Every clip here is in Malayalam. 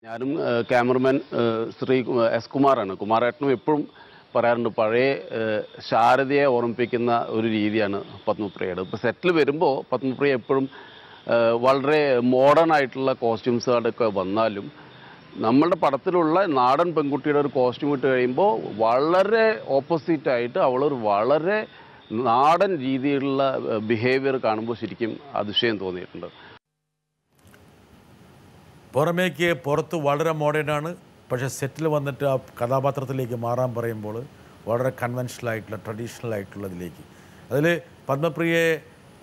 ഞാനും ക്യാമറമാൻ ശ്രീ എസ് കുമാറാണ്. കുമാരേട്ടനും എപ്പോഴും പറയാറുണ്ട്, പഴയ ശാരദയെ ഓർമ്മിപ്പിക്കുന്ന ഒരു രീതിയാണ് പത്മപ്രിയയുടെ. ഇപ്പോൾ സെറ്റിൽ വരുമ്പോൾ പത്മപ്രിയ എപ്പോഴും വളരെ മോഡേൺ ആയിട്ടുള്ള കോസ്റ്റ്യൂംസുകളൊക്കെ വന്നാലും നമ്മളുടെ പടത്തിലുള്ള നാടൻ പെൺകുട്ടിയുടെ ഒരു കോസ്റ്റ്യൂം ഇട്ട് കഴിയുമ്പോൾ വളരെ ഓപ്പോസിറ്റായിട്ട് അവളൊരു വളരെ നാടൻ രീതിയിലുള്ള ബിഹേവിയർ കാണുമ്പോൾ ശരിക്കും അതിശയം തോന്നിയിട്ടുണ്ട്. പുറത്ത് വളരെ മോഡേണാണ്, പക്ഷേ സെറ്റിൽ വന്നിട്ട് ആ കഥാപാത്രത്തിലേക്ക് മാറാൻ പറയുമ്പോൾ വളരെ കൺവെൻഷനലായിട്ടുള്ള ട്രഡീഷണൽ ആയിട്ടുള്ളതിലേക്ക്. അതിൽ പത്മപ്രിയയെ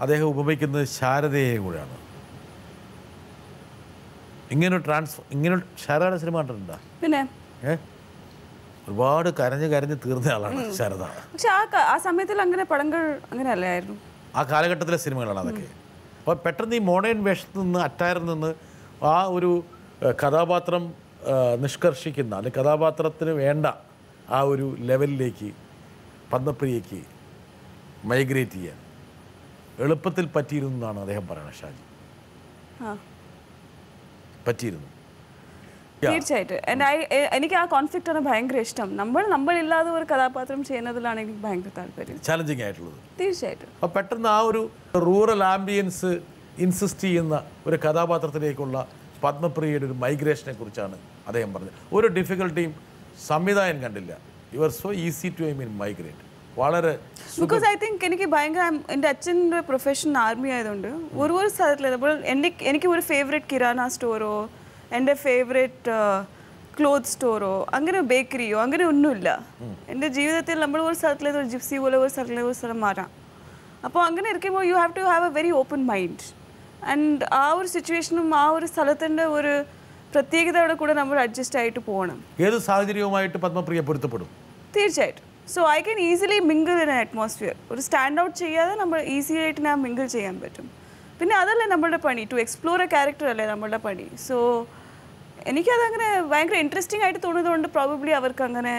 അദ്ദേഹം ഉപമിക്കുന്നത് ശാരദയെ കൂടെയാണ്. ഇങ്ങനെ ശാരദയുടെ സിനിമ കണ്ടിട്ടുണ്ടോ? പിന്നെ ഒരുപാട് കരഞ്ഞ് തീർന്ന ആളാണ് ശാരദ. പക്ഷെ ആ സമയത്തിൽ അങ്ങനെ പടങ്ങൾ അങ്ങനെ അല്ലായിരുന്നു, ആ കാലഘട്ടത്തിലെ സിനിമകളാണ് അതൊക്കെ. അപ്പോൾ പെട്ടെന്ന് ഈ മോഡേൺ വേഷത്തിൽ നിന്ന് അറ്റയറിൽ നിന്ന് ആ ഒരു കഥാപാത്രം നിഷ്കർഷിക്കുന്ന അല്ലെങ്കിൽ കഥാപാത്രത്തിന് വേണ്ട ആ ഒരു ലെവലിലേക്ക് പത്മപ്രിയയ്ക്ക് മൈഗ്രേറ്റ് ചെയ്യാൻ എളുപ്പത്തിൽ പറ്റിയിരുന്നു എന്നാണ് അദ്ദേഹം പറയുന്നത്. ഷാജി പറ്റിയിരുന്നു തീർച്ചയായിട്ടും. എനിക്ക് ആ കോൺഫ്ലിക്റ്റ് ആണ് ഭയങ്കര ഇഷ്ടം. നമ്മളില്ലാതെ ഒരു കഥാപാത്രം ചെയ്യുന്നതിലാണ് എനിക്ക് ഭയങ്കര താല്പര്യം, ചാലഞ്ചിങ് ആയിട്ടുള്ളത്. തീർച്ചയായിട്ടും. അപ്പോൾ പെട്ടെന്ന് ആ ഒരു റൂറൽ ആംബിയൻസ് ഇൻസിസ്റ്റ് ചെയ്യുന്ന ഒരു കഥാപാത്രത്തിലേക്കുള്ള പത്മപ്രിയയുടെ ഒരു മൈഗ്രേഷനെ കുറിച്ചാണ് അദ്ദേഹം പറഞ്ഞത്. ഒരു ഡിഫിക്കൽട്ടിയും സംവിധായകൻ കണ്ടില്ല. You are so easy to migrate. വളരെ ബിക്കോസ് ഐ തിങ്ക് എനിക്ക് ഭയങ്കര എൻ്റെ അച്ഛൻ്റെ പ്രൊഫഷൻ ആർമി ആയതുകൊണ്ട് ഒരു സ്ഥലത്തിൽ എനിക്ക് ഒരു ഫേവറേറ്റ് കിരാന സ്റ്റോറോ എൻ്റെ ഫേവറേറ്റ് ക്ലോത്ത് സ്റ്റോറോ അങ്ങനെ ബേക്കറിയോ അങ്ങനെ ഒന്നുമില്ല. എൻ്റെ ജീവിതത്തിൽ നമ്മൾ ഒരു സ്ഥലത്തിലേക്ക് ഒരു ജിപ്സി പോലെ ഒരു സ്ഥലത്തിലേക്ക് ഒരു സ്ഥലം മാറാം. അപ്പോൾ അങ്ങനെ ഇരിക്കുമ്പോൾ you have to have a very open mind. And ആ ഒരു സിറ്റുവേഷനും ആ ഒരു സ്ഥലത്തിൻ്റെ ഒരു പ്രത്യേകതയോടെ കൂടെ നമ്മൾ അഡ്ജസ്റ്റ് ആയിട്ട് പോകണം. ഏത് സാഹചര്യവുമായിട്ട് പത്മപ്രിയ പൊരുത്തപ്പെടും തീർച്ചയായിട്ടും. So I can easily mingle in atmosphere. ഒരു സ്റ്റാൻഡ് ഔട്ട് ചെയ്യാതെ നമ്മൾ ഈസി ആയിട്ട് ഞാൻ മിങ്കിൾ ചെയ്യാൻ പറ്റും. പിന്നെ അതല്ലേ നമ്മളുടെ പണി, ടു എക്സ്പ്ലോർ എ ക്യാരക്ടർ അല്ലേ നമ്മളുടെ പണി. സോ എനിക്കതങ്ങനെ ഭയങ്കര ഇൻട്രസ്റ്റിംഗ് ആയിട്ട് തോന്നുന്നതുകൊണ്ട് പ്രോബബ്ലി അവർക്ക് അങ്ങനെ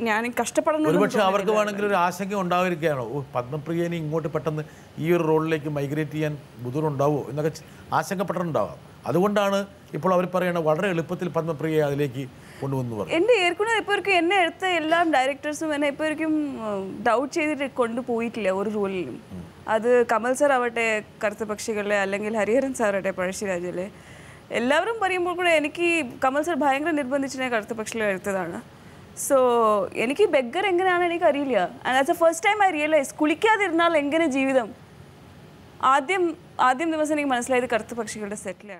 ഞാൻ കഷ്ടപ്പെടുന്നു. ഒരുപക്ഷെ അവർക്ക് വേണമെങ്കിൽ ഒരു ആശങ്ക ഉണ്ടായിരിക്കുകയാണോ, പത്മപ്രിയനെ ഇങ്ങോട്ട് പെട്ടെന്ന് ഈ ഒരു റോളിലേക്ക് മൈഗ്രേറ്റ് ചെയ്യാൻ ബുദ്ധിമുട്ടുണ്ടാവുമോ എന്നൊക്കെ ആശങ്കപ്പെട്ടിട്ടുണ്ടാവാം. അതുകൊണ്ടാണ് ഇപ്പോൾ അവർ പറയുന്നത് വളരെ എളുപ്പത്തിൽ പത്മപ്രിയയെ അതിലേക്ക് കൊണ്ടുവന്നു പറഞ്ഞു. എൻ്റെ ഏർക്കുന്നത് ഇപ്പോൾ എന്നെ എടുത്ത എല്ലാ ഡയറക്ടേഴ്സും എന്നെ ഇപ്പോഴേക്കും ഡൗട്ട് ചെയ്തിട്ട് കൊണ്ടുപോയിട്ടില്ല ഒരു റോളിലും. അത് കമൽ സാർ ആവട്ടെ കറുത്ത പക്ഷികളിലെ, അല്ലെങ്കിൽ ഹരിഹരൻ സാറാവട്ടെ പഴശ്ശിരാജിലെ, എല്ലാവരും പറയുമ്പോൾ കൂടെ എനിക്ക് കമൽ സാർ ഭയങ്കര നിർബന്ധിച്ചിട്ട് കറുത്ത പക്ഷികളെ എടുത്തതാണ്. സോ എനിക്ക് ബെഗർ എങ്ങനെയാണ് എനിക്ക് അറിയില്ല. And as a first time I realise കുളിക്കാതിരുന്നാൽ എങ്ങനെ ജീവിതം. ആദ്യം ദിവസം എനിക്ക് മനസ്സിലായത് കറുത്ത പക്ഷികളുടെ സെറ്റിലാണ്.